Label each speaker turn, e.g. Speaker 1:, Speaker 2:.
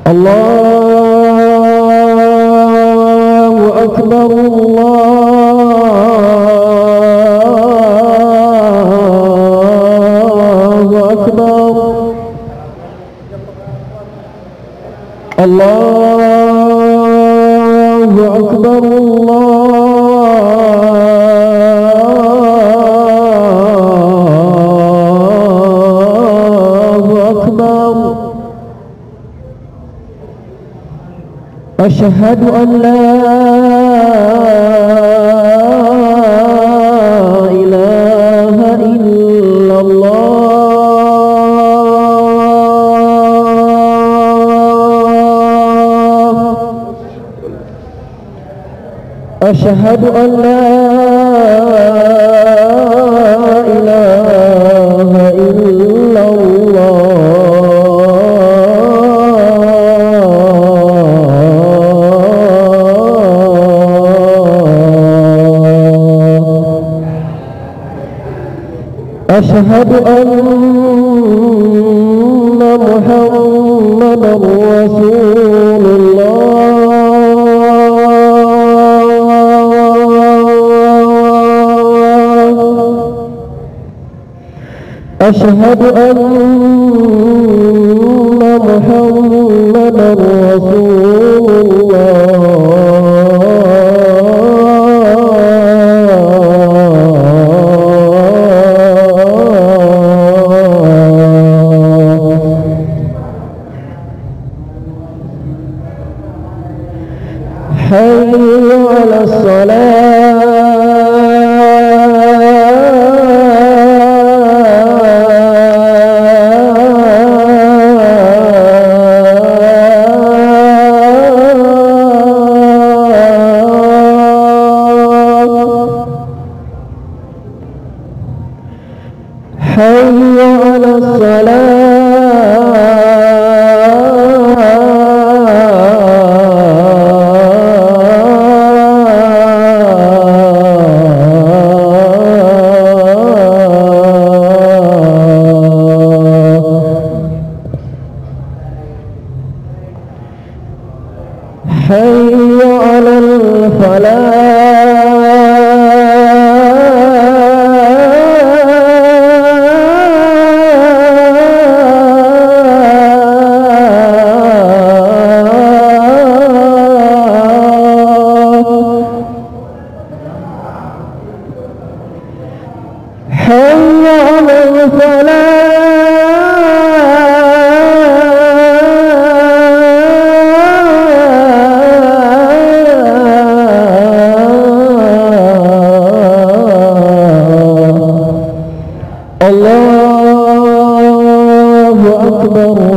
Speaker 1: الله أكبر الله أكبر الله أكبر الله أكبر أشهد أن لا إله إلا الله أشهد أن لا إله إلا الله أشهد أن محمدا رسول الله أشهد أن محمدا رسول حي على حي على حي على الله أكبر